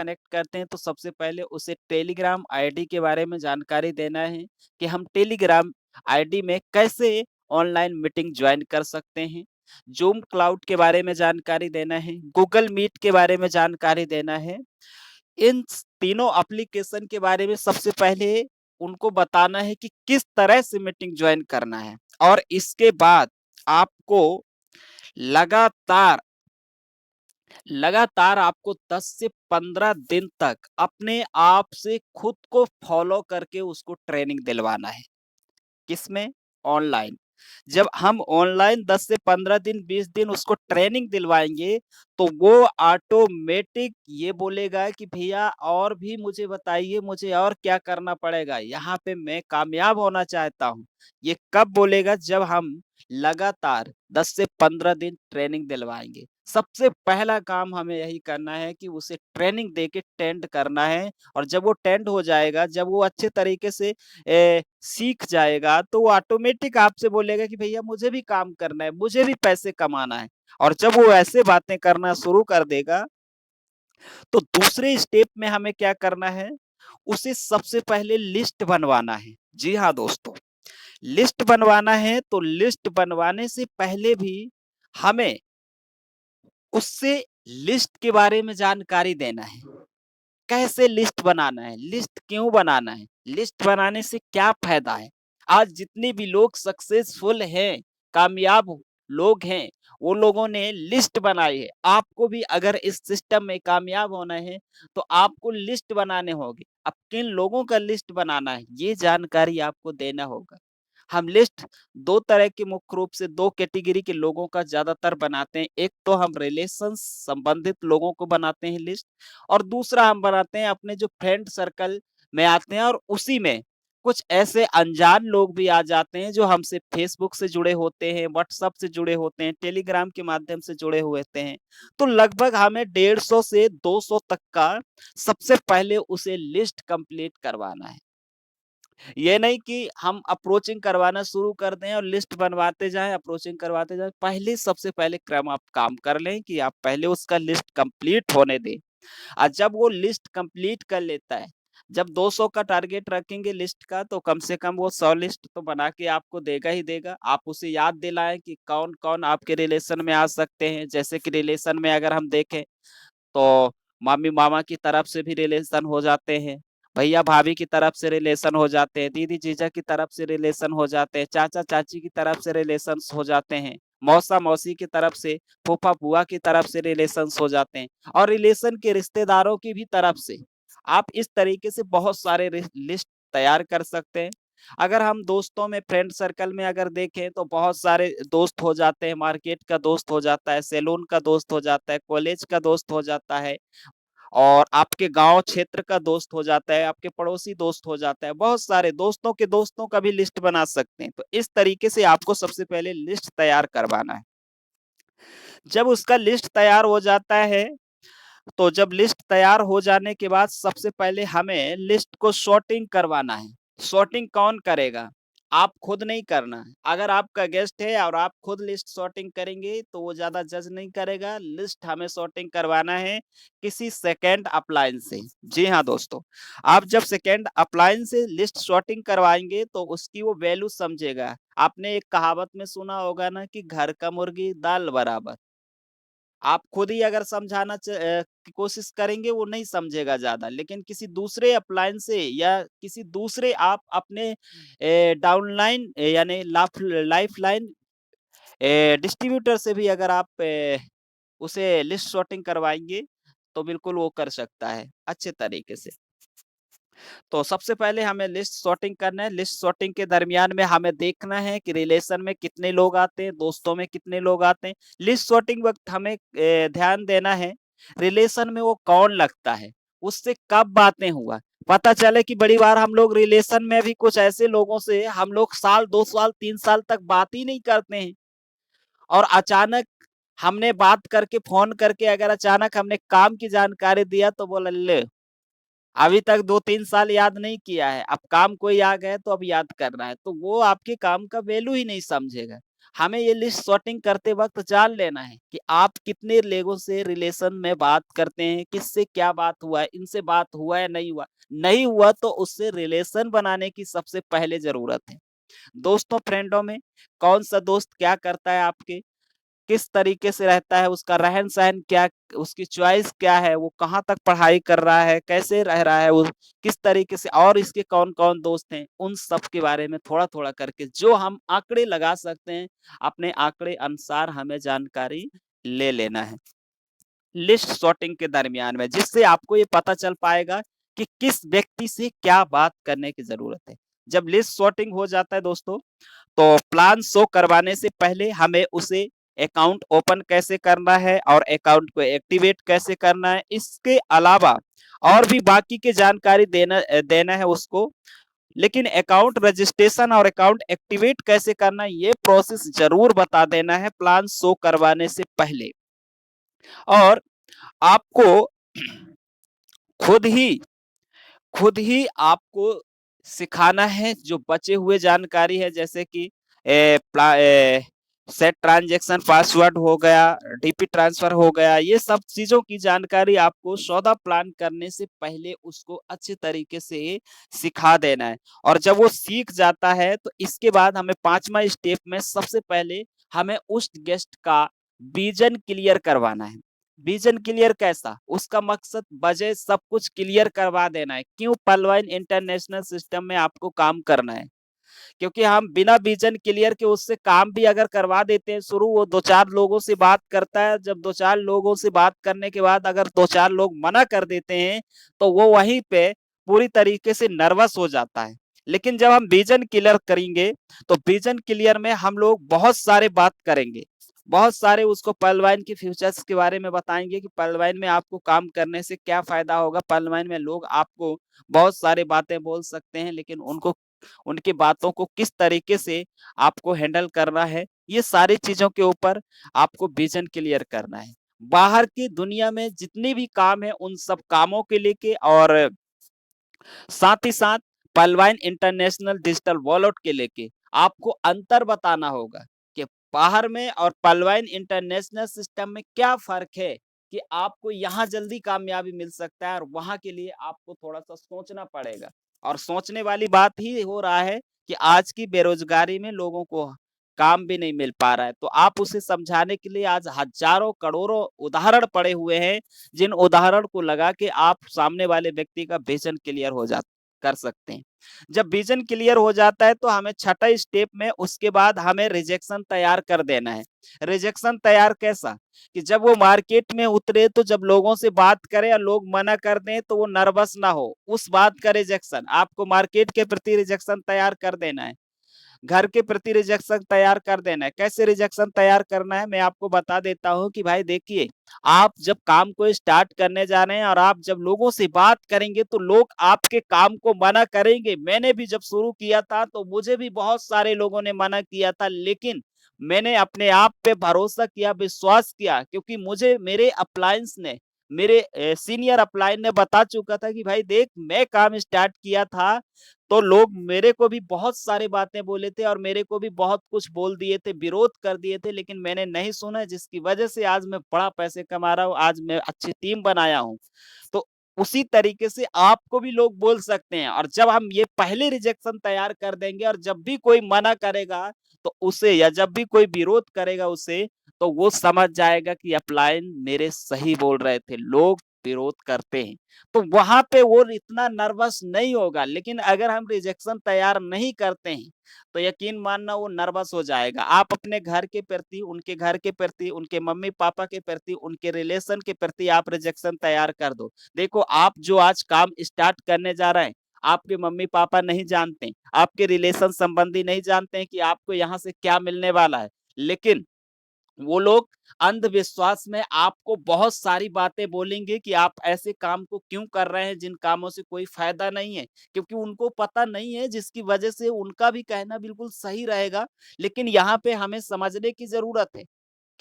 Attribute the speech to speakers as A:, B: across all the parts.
A: Connect करते हैं तो सबसे पहले उसे टेलीग्राम आईडी के बारे में जानकारी देना है कि हम टेलीग्राम आईडी में कैसे ऑनलाइन मीटिंग ज्वाइन कर सकते हैं। ज़ूम क्लाउड के बारे में जानकारी देना है, गूगल मीट के बारे में जानकारी देना है। इन तीनों एप्लीकेशन के बारे में सबसे पहले उनको बताना है कि किस तरह से मीटिंग ज्वाइन करना है और इसके बाद आपको लगातार लगातार आपको 10 से 15 दिन तक अपने आप से खुद को फॉलो करके उसको ट्रेनिंग दिलवाना है। किसमें? ऑनलाइन। जब हम ऑनलाइन 10 से 15 दिन 20 दिन उसको ट्रेनिंग दिलवाएँगे, तो वो ऑटोमेटिक ये बोलेगा कि भैया और भी मुझे बताइए, मुझे और क्या करना पड़ेगा? यहाँ पे मैं कामयाब होना चाहता हूँ। ये कब बोलेगा? जब हम लगातार 10 से 15 दिन ट्रेनिंग दिलवाएँगे। सबसे पहला काम हमें यही करना है कि उसे ट्रेनिंग देके टेंड करना है और जब वो टेंड हो जाएगा, जब वो अच्छे तरीके से सीख जाएगा तो वो ऑटोमेटिक आपसे बोलेगा कि भैया मुझे भी काम करना है, मुझे भी पैसे कमाना है। और जब वो ऐसे बातें करना शुरू कर देगा, तो दूसरे स्टेप में हमें क्या करना है, उसे सबसे पहले लिस्ट बनवाना है। जी हाँ दोस्तों, लिस्ट बनवाना है तो लिस्ट बनवाने से पहले भी हमें उससे लिस्ट के बारे में जानकारी देना है। कैसे लिस्ट बनाना है, लिस्ट क्यों बनाना है, लिस्ट बनाने से क्या फायदा है। आज जितने भी लोग सक्सेसफुल हैं, कामयाब लोग हैं, वो लोगों ने लिस्ट बनाई है। आपको भी अगर इस सिस्टम में कामयाब होना है तो आपको लिस्ट बनाने होगी। अब किन लोगों का लिस्ट बनाना है, ये जानकारी आपको देना होगा। हम लिस्ट 2 तरह के मुख्य रूप से 2 कैटेगरी के लोगों का ज़्यादातर बनाते हैं। एक तो हम रिलेशंस संबंधित लोगों को बनाते हैं लिस्ट और दूसरा हम बनाते हैं अपने जो फ्रेंड सर्कल में आते हैं और उसी में कुछ ऐसे अनजान लोग भी आ जाते हैं जो हमसे फेसबुक से जुड़े होते हैं, व्हाट्सएप से जुड़े होते हैं, टेलीग्राम के माध्यम से जुड़े हुए होते हैं। तो लगभग हमें 150 से 200 तक का सबसे पहले उसे लिस्ट कंप्लीट करवाना है। ये नहीं कि हम अप्रोचिंग करवाना शुरू कर दें और लिस्ट बनवाते जाएँ, अप्रोचिंग करवाते जाएँ। पहले सबसे पहले क्रम आप काम कर लें कि आप पहले उसका लिस्ट कंप्लीट होने दें। जब वो लिस्ट कंप्लीट कर लेता है, जब 200 का टारगेट रखेंगे लिस्ट का तो कम से कम वो 100 लिस्ट तो बना के आपको देगा ही देगा। आप उसे याद दिलाएँ कि कौन-कौन आपके रिलेशन में आ सकते हैं। जैसे कि रिलेशन में अगर हम देखें तो मामी-मामा की तरफ से भी रिलेशन हो जाते हैं, भैया-भाभी की तरफ से रिलेशन हो जाते हैं, दीदी-जीजा की तरफ से रिलेशन हो जाते हैं, चाचा-चाची की तरफ से रिलेशंस हो जाते हैं, मौसा-मौसी की तरफ से, फूफा-फूआ की तरफ से रिलेशंस हो जाते हैं और रिलेशन के रिश्तेदारों की भी तरफ से। आप इस तरीके से बहुत सारे लिस्ट तैयार कर सकते हैं। अगर हम दोस्तों में फ्रेंड सर्कल में अगर देखें तो बहुत सारे दोस्त हो जाते हैं, मार्केट का दोस्त हो जाता है, सैलून का दोस्त हो जाता है, कॉलेज का दोस्त हो जाता है और आपके गाँव क्षेत्र का दोस्त हो जाता है, आपके पड़ोसी दोस्त हो जाता है। बहुत सारे दोस्तों के दोस्तों का भी लिस्ट बना सकते हैं। तो इस तरीके से आपको सबसे पहले लिस्ट तैयार करवाना है। जब उसका लिस्ट तैयार हो जाता है तो जब लिस्ट तैयार हो जाने के बाद सबसे पहले हमें लिस्ट को सॉर्टिंग करवाना है। सॉर्टिंग कौन करेगा? आप खुद नहीं करना है। अगर आपका गेस्ट है और आप खुद लिस्ट सॉर्टिंग करेंगे तो वो ज़्यादा जज नहीं करेगा। लिस्ट हमें सॉर्टिंग करवाना है किसी सेकंड अप्लायंस से। जी हाँ दोस्तों, आप जब सेकंड अप्लायंस से लिस्ट सॉर्टिंग करवाएँगे तो उसकी वो वैल्यू समझेगा। आपने एक कहावत में सुना होगा ना कि घर का मुर्गी दाल बराबर। आप खुद ही अगर समझाना की कोशिश करेंगे वो नहीं समझेगा ज़्यादा, लेकिन किसी दूसरे अप्लायंस से या किसी दूसरे आप अपने डाउनलाइन यानी लाइफ़लाइन डिस्ट्रीब्यूटर से भी अगर आप उसे लिस्ट सॉर्टिंग करवाएँगे, तो बिल्कुल वो कर सकता है, अच्छे तरीके से। तो सबसे पहले हमें लिस्ट सॉर्टिंग करना है। लिस्ट सॉर्टिंग के दरमियान में हमें देखना है कि रिलेशन में कितने लोग आते हैं, दोस्तों में कितने लोग आते हैं। लिस्ट सॉर्टिंग वक़्त हमें ध्यान देना है, रिलेशन में वो कौन लगता है, उससे कब बातें हुआ। पता चले कि बड़ी बार हम लोग रिलेशन में भी कुछ ऐसे लोगों से हम लोग साल, 2 साल, 3 साल तक बात ही नहीं करते हैं और अचानक हमने बात करके फ़ोन करके अगर अचानक हमने काम की जानकारी दिया तो बोला ले अभी तक 2-3 साल याद नहीं किया है, अब काम कोई आ गया तो अब याद करना है, तो वो आपके काम का वैल्यू ही नहीं समझेगा। हमें ये लिस्ट सॉर्टिंग करते वक़्त जान लेना है कि आप कितने लोगों से रिलेशन में बात करते हैं, किससे क्या बात हुआ है, इनसे बात हुआ या नहीं हुआ। नहीं हुआ तो उससे रिलेशन बनाने की सबसे पहले ज़रूरत है। दोस्तों, फ्रेंडों में कौन-सा दोस्त क्या करता है आपके, किस तरीके से रहता है, उसका रहन-सहन क्या, उसकी चॉइस क्या है, वो कहाँ तक पढ़ाई कर रहा है, कैसे रह रहा है वो, किस तरीके से और इसके कौन-कौन दोस्त हैं, उन सब के बारे में थोड़ा-थोड़ा करके जो हम आंकड़े लगा सकते हैं, अपने आंकड़े अनुसार हमें जानकारी ले लेना है। लिस्ट सॉर्टिंग के दरमियान में, जिससे आपको ये पता चल पाएगा कि किस व्यक्ति से क्या बात करने की ज़रूरत है। जब लिस्ट सॉर्टिंग हो जाता है दोस्तों, तो प्लान शो करवाने से पहले हमें उसे अकाउंट ओपन कैसे करना है और अकाउंट को एक्टिवेट कैसे करना है, इसके अलावा और भी बाकी की जानकारी देना है उसको। लेकिन अकाउंट रजिस्ट्रेशन और अकाउंट एक्टिवेट कैसे करना है, ये प्रोसेस ज़रूर बता देना है प्लान शो करवाने से पहले। और आपको खुद ही खुद ही आपको सिखाना है जो बचे हुए जानकारी है, जैसे कि सेट ट्रांजैक्शन पासवर्ड हो गया, डीपी ट्रांसफर हो गया, ये सब चीजों की जानकारी आपको सौदा प्लान करने से पहले उसको अच्छे तरीके से सिखा देना है। और जब वो सीख जाता है तो इसके बाद हमें पांचवा स्टेप में सबसे पहले हमें उस गेस्ट का विजन क्लियर करवाना है। विजन क्लियर कैसा? उसका मकसद, बजट, सब कुछ क्लियर करवा देना है। क्यों पलवाइन इंटरनेशनल सिस्टम में आपको काम करना है? क्योंकि हम बिना विजन क्लियर के उससे काम भी अगर करवा देते हैं शुरू, वो 2-4 लोगों से बात करता है, जब 2-4 लोगों से बात करने के बाद अगर 2-4 लोग मना कर देते हैं, तो वो वहीं पे पूरी तरीके से नर्वस हो जाता है। लेकिन जब हम विजन क्लियर करेंगे, तो विजन क्लियर में हम लोग बहुत सारे बात करेंगे। बहुत सारे उसको पर्ल वाइन के फ्यूचर्स के बारे में बताएँगे कि पर्ल वाइन में आपको काम करने से क्या फ़ायदा होगा। पर्ल वाइन में लोग आपको बहुत सारी बातें बोल सकते हैं, लेकिन उनको, उनकी बातों को किस तरीके से आपको हैंडल करना है, ये सारी चीज़ों के ऊपर आपको विज़न क्लियर करना है। बाहर की दुनिया में जितने भी काम हैं, उन सब कामों के लेके और साथ ही साथ पलवाइन इंटरनेशनल डिजिटल वॉलेट के लेके आपको अंतर बताना होगा कि बाहर में और पलवाइन इंटरनेशनल सिस्टम में क्या फ़र्क है, कि आपको यहाँ जल्दी कामयाबी मिल सकता है और वहाँ के लिए आपको थोड़ा-सा सोचना पड़ेगा। और सोचने वाली बात ही हो रहा है कि आज की बेरोज़गारी में लोगों को काम भी नहीं मिल पा रहा है। तो आप उसे समझाने के लिए आज हज़ारों, करोड़ों उदाहरण पड़े हुए हैं, जिन उदाहरण को लगा के आप सामने वाले व्यक्ति का विज़न क्लियर हो जा कर सकते हैं। जब विज़न क्लियर हो जाता है तो हमें छठा स्टेप में उसके बाद हमें रिजेक्शन तैयार कर देना है। रिजेक्शन तैयार कैसा? कि जब वो मार्केट में उतरे तो जब लोगों से बात करे और लोग मना कर दें तो वो नर्वस ना हो, उस बात का रिजेक्शन। आपको मार्केट के प्रति रिजेक्शन तैयार कर देना है। घर के प्रति रिजेक्शन तैयार कर देना है। कैसे रिजेक्शन तैयार करना है, मैं आपको बता देता हूँ कि भाई देखिए, आप जब काम को स्टार्ट करने जा रहे हैं और आप जब लोगों से बात करेंगे तो लोग आपके काम को मना करेंगे। मैंने भी जब शुरू किया था तो मुझे भी बहुत सारे लोगों ने मना किया था, लेकिन मैंने अपने आप पे भरोसा किया, विश्वास किया, क्योंकि मुझे मेरे अपलायंस ने, मेरे सीनियर अपलाइन ने बता चुका था कि भाई देख, मैं काम स्टार्ट किया था तो लोग मेरे को भी बहुत सारी बातें बोले थे और मेरे को भी बहुत कुछ बोल दिए थे, विरोध कर दिए थे, लेकिन मैंने नहीं सुना, जिसकी वजह से आज मैं बड़ा पैसे कमा रहा हूँ, आज मैं अच्छी टीम बनाया हूँ। तो उसी तरीके से आपको भी लोग बोल सकते हैं, और जब हम ये पहले रिजेक्शन तैयार कर देंगे और जब भी कोई मना करेगा तो उसे, या जब भी कोई विरोध करेगा उसे, तो वो समझ जाएगा कि अपलाइन मेरे सही बोल रहे थे, लोग विरोध करते हैं। तो वहाँ पे वो इतना नर्वस नहीं होगा। लेकिन अगर हम रिजेक्शन तैयार नहीं करते हैं, तो यकीन मानना वो नर्वस हो जाएगा। आप अपने घर के प्रति, उनके घर के प्रति, उनके मम्मी-पापा के प्रति, उनके रिलेशन के प्रति आप रिजेक्शन तैयार कर दो। देखो, आप जो आज काम स्टार्ट करने जा रहे हैं, आपके मम्मी-पापा नहीं जानते, आपके रिलेशन संबंधी नहीं जानते हैं कि आपको यहाँ से क्या मिलने वाला है। लेकिन वो लोग अंधविश्वास में आपको बहुत सारी बातें बोलेंगे कि आप ऐसे काम को क्यों कर रहे हैं जिन कामों से कोई फायदा नहीं है, क्योंकि उनको पता नहीं है, जिसकी वजह से उनका भी कहना बिल्कुल सही रहेगा। लेकिन यहाँ पे हमें समझने की जरूरत है,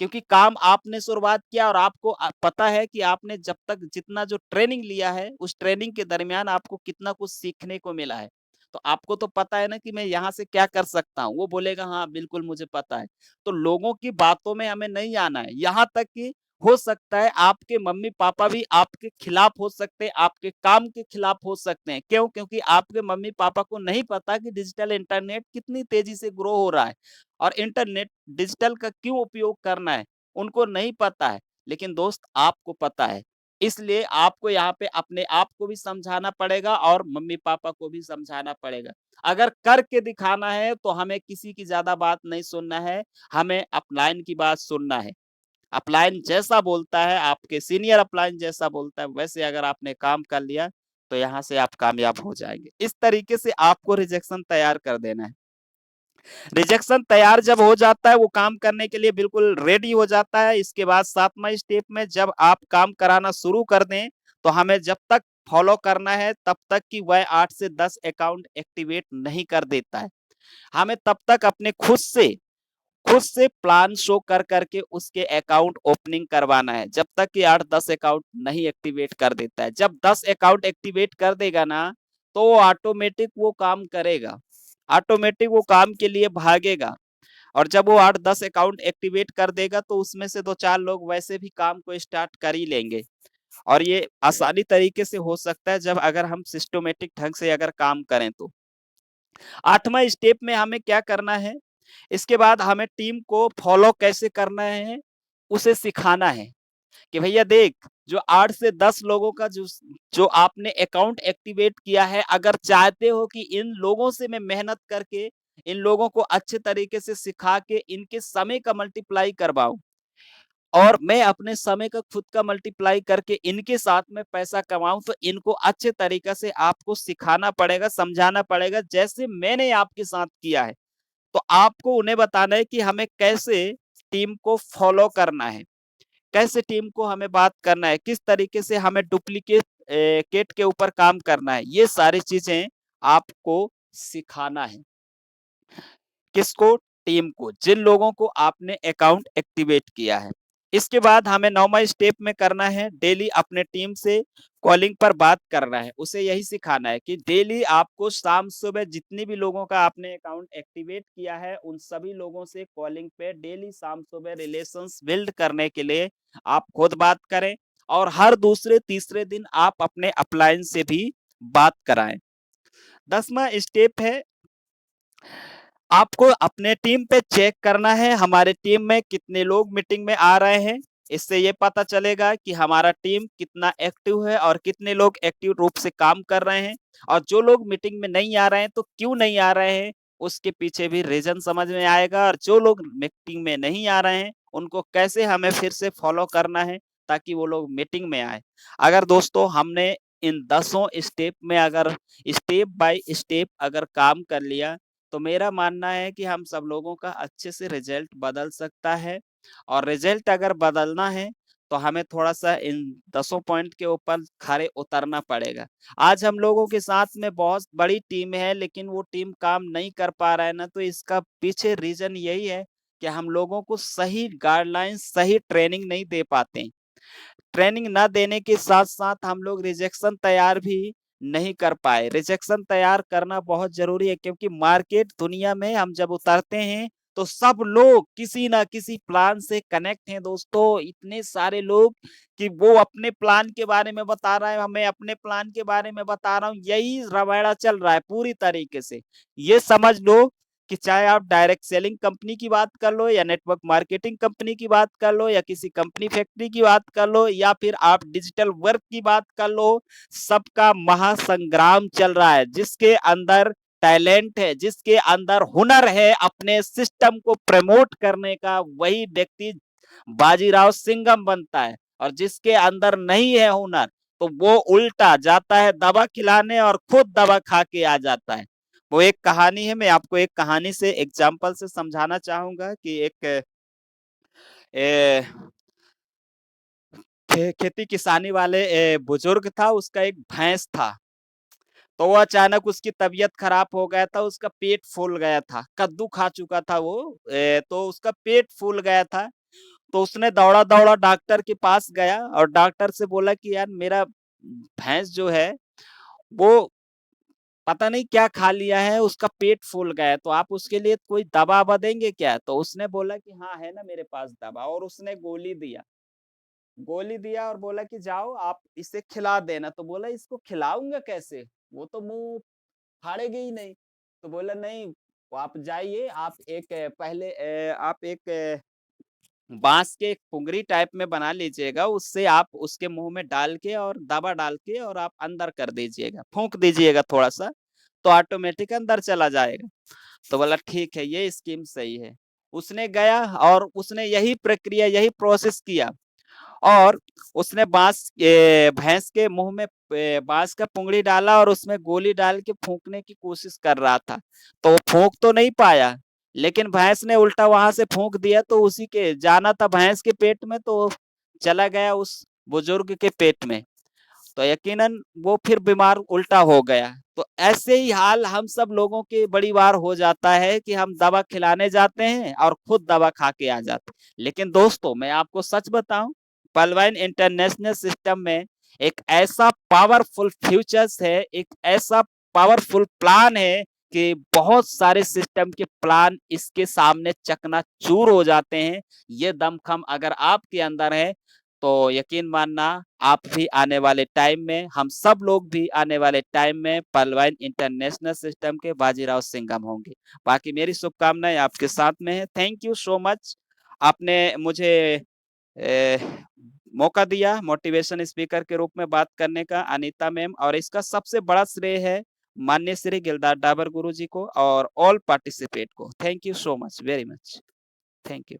A: क्योंकि काम आपने शुरुआत किया और आपको पता है कि आपने जब तक जितना जो ट्रेनिंग लिया है, उस ट्रेनिंग के दरमियान आपको कितना कुछ सीखने को मिला है। तो आपको तो पता है ना कि मैं यहाँ से क्या कर सकता हूँ? वो बोलेगा हाँ, बिल्कुल मुझे पता है। तो लोगों की बातों में हमें नहीं आना है, यहाँ तक कि हो सकता है आपके मम्मी-पापा भी आपके खिलाफ हो सकते हैं, आपके काम के खिलाफ हो सकते हैं। क्यों? क्योंकि आपके मम्मी-पापा को नहीं पता कि डिजिटल इंटरनेट कितनी तेज़ी से ग्रो हो रहा है और इंटरनेट डिजिटल का क्यों उपयोग करना है, उनको नहीं पता है। लेकिन दोस्त आपको पता है, इसलिए आपको यहाँ पे अपने आप को भी समझाना पड़ेगा और मम्मी-पापा को भी समझाना पड़ेगा। अगर करके दिखाना है तो हमें किसी की ज़्यादा बात नहीं सुनना है, हमें अपलाइन की बात सुनना है। अपलाइन जैसा बोलता है, आपके सीनियर अपलाइन जैसा बोलता है, वैसे अगर आपने काम कर लिया, तो यहाँ से आप कामयाब हो जाएँगे। इस तरीके से आपको रिजेक्शन तैयार कर देना है। रिजेक्शन तैयार जब हो जाता है, वो काम करने के लिए बिल्कुल रेडी हो जाता है। इसके बाद 7वाँ स्टेप में जब आप काम कराना शुरू कर दें, तो हमें जब तक फॉलो करना है, तब तक कि वह 8 से 10 अकाउंट एक्टिवेट नहीं कर देता है। हमें तब तक अपने खुद से प्लान शो कर करके उसके अकाउंट ओपनिंग करवाना है, जब तक कि 8-10 अकाउंट नहीं एक्टिवेट कर देता है। जब 10 अकाउंट एक्टिवेट कर देगा ना, तो वो ऑटोमेटिक वो काम करेगा, ऑटोमेटिक वो काम के लिए भागेगा और जब वो 8-10 अकाउंट एक्टिवेट कर देगा, तो उसमें से 2-4 लोग वैसे भी काम को स्टार्ट कर ही लेंगे और ये आसानी तरीके से हो सकता है जब अगर हम सिस्टमैटिक ढंग से अगर काम करें तो। 8वाँ स्टेप में हमें क्या करना है, इसके बाद हमें टीम को फॉलो कैसे करना है, उसे सिखाना है कि भैया देख, जो 8 से 10 लोगों का जो आपने अकाउंट एक्टिवेट किया है, अगर चाहते हो कि इन लोगों से मैं मेहनत करके, इन लोगों को अच्छे तरीके से सिखा के इनके समय का मल्टीप्लाई करवाऊँ और मैं अपने समय का खुद का मल्टीप्लाई करके इनके साथ में पैसा कमाऊँ, तो इनको अच्छे तरीके से आपको सिखाना पड़ेगा, समझाना पड़ेगा, जैसे मैंने आपके साथ किया है। तो आपको उन्हें बताना है कि हमें कैसे टीम को फॉलो करना है, कैसे टीम को हमें बात करना है, किस तरीके से हमें डुप्लीकेट केट के ऊपर काम करना है, ये सारी चीज़ें आपको सिखाना है। किसको? टीम को, जिन लोगों को आपने अकाउंट एक्टिवेट किया है। इसके बाद हमें 9वाँ स्टेप में करना है, डेली अपने टीम से कॉलिंग पर बात करना है। उसे यही सिखाना है कि डेली आपको शाम-सुबह जितनी भी लोगों का आपने अकाउंट एक्टिवेट किया है, उन सभी लोगों से कॉलिंग पे डेली शाम-सुबह रिलेशंस बिल्ड करने के लिए आप खुद बात करें और हर दूसरे, तीसरे दिन आप अपने अपलाइन से भी बात कराएँ। 10वाँ स्टेप है आपको अपने टीम पे चेक करना है हमारे टीम में कितने लोग मीटिंग में आ रहे हैं। इससे ये पता चलेगा कि हमारा टीम कितना एक्टिव है और कितने लोग एक्टिव रूप से काम कर रहे हैं और जो लोग मीटिंग में नहीं आ रहे हैं तो क्यों नहीं आ रहे हैं, उसके पीछे भी रीज़न समझ में आएगा और जो लोग मीटिंग में नहीं आ रहे हैं, उनको कैसे हमें फिर से फॉलो करना है ताकि वो लोग मीटिंग में आएँ। अगर दोस्तों हमने इन 10ओं स्टेप में अगर स्टेप बाय स्टेप अगर काम कर लिया तो मेरा मानना है कि हम सब लोगों का अच्छे से रिजल्ट बदल सकता है और रिजल्ट अगर बदलना है तो हमें थोड़ा-सा इन 10 पॉइंट के ऊपर खरे उतरना पड़ेगा। आज हम लोगों के साथ में बहुत बड़ी टीम है लेकिन वो टीम काम नहीं कर पा रहा है ना, तो इसका पीछे रीज़न यही है कि हम लोगों को सही गाइडलाइंस, सही ट्रेनिंग नहीं दे पाते। ट्रेनिंग ना देने के साथ-साथ हम लोग रिजेक्शन तैयार भी नहीं कर पाए। रिजेक्शन तैयार करना बहुत ज़रूरी है क्योंकि मार्केट दुनिया में हम जब उतरते हैं, तो सब लोग किसी न किसी प्लान से कनेक्ट हैं दोस्तों। इतने सारे लोग कि वो अपने प्लान के बारे में बता रहा है, मैं अपने प्लान के बारे में बता रहा हूँ। यही रवेड़ा चल रहा है पूरी तरीके से। ये समझ लो कि चाहे आप डायरेक्ट सेलिंग कंपनी की बात कर लो या नेटवर्क मार्केटिंग कंपनी की बात कर लो या किसी कंपनी फैक्ट्री की बात कर लो या फिर आप डिजिटल वर्क की बात कर लो, सबका महासंग्राम चल रहा है। जिसके अंदर टैलेंट है, जिसके अंदर हुनर है अपने सिस्टम को प्रमोट करने का, वही व्यक्ति बाजीराव सिंघम बनता है और जिसके अंदर नहीं है हुनर, तो वो उल्टा जाता है दवा खिलाने और खुद दवा खा के आ जाता है। वो एक कहानी है, मैं आपको एक कहानी से एग्जाम्पल से समझाना चाहूँगा कि एक ए, खेती किसानी वाले बुजुर्ग था, उसका एक भैंस था। तो वो अचानक उसकी तबीयत खराब हो गया था, उसका पेट फूल गया था, कद्दू खा चुका था वो तो उसका पेट फूल गया था। तो उसने दौड़ा-दौड़ा डॉक्टर के पास गया और डॉक्टर से बोला कि यार मेरा भैंस जो है वो पता नहीं क्या खा लिया है, उसका पेट फूल गया है, तो आप उसके लिए कोई दवा-ववा देंगे क्या? तो उसने बोला कि हाँ, है ना मेरे पास दवा, और उसने गोली दिया। गोली दिया और बोला कि जाओ आप इसे खिला देना, तो बोला इसको खिलाऊँगा कैसे? वो तो मुँह फाड़ेगी ही नहीं। तो बोला नहीं, वो आप जाइए, आप एक पहले आप एक बाँस के एक पुंगरी टाइप में बना लीजिएगा, उससे आप उसके मुँह में डाल के और दवा डाल के और आप अंदर कर दीजिएगा, फूँक दीजिएगा थोड़ा-सा, तो ऑटोमेटिक अंदर चला जाएगा। तो बोला ठीक है, ये स्कीम सही है। उसने गया और उसने यही प्रक्रिया, यही प्रोसेस किया। और उसने भैंस के मुँह में बाँस का पुंगड़ी डाला और उसमें गोली डाल के फूँकने की कोशिश कर रहा था। तो वो फूँक तो नहीं पाया, लेकिन भैंस ने उल्टा वहाँ से फूँक दिया, तो उसी के जाना था भैंस के पेट में, तो चला गया उस बुजुर्ग के पेट में। तो यकीनन वो फिर बीमार उल्टा हो गया। तो ऐसे ही हाल हम सब लोगों के बड़ी बार हो जाता है कि हम दवा खिलाने जाते हैं और खुद दवा खा के आ जाते हैं। लेकिन दोस्तों, मैं आपको सच बताऊँ, पलवाइन इंटरनेशनल सिस्टम में एक ऐसा पावरफुल फ्यूचर्स है, एक ऐसा पावरफुल प्लान है कि बहुत सारे सिस्टम के प्लान इसके सामने चकनाचूर हो जाते हैं। ये दमखम अगर आपके अंदर है, तो यकीन मानना, आप भी आने वाले टाइम में, हम सब लोग भी आने वाले टाइम में पलवाइन इंटरनेशनल सिस्टम के बाजीराव सिंघम होंगे। बाकी मेरी शुभकामनाएँ आपके साथ में है। Thank you so much. आपने मुझे ए, मौका दिया मोटिवेशन स्पीकर के रूप में बात करने का, अनीता मैम, और इसका सबसे बड़ा श्रेय है माननीय श्री गिरधार डाबर गुरु जी को और ऑल पार्टिसिपेट को। Thank you so much, very much. Thank you.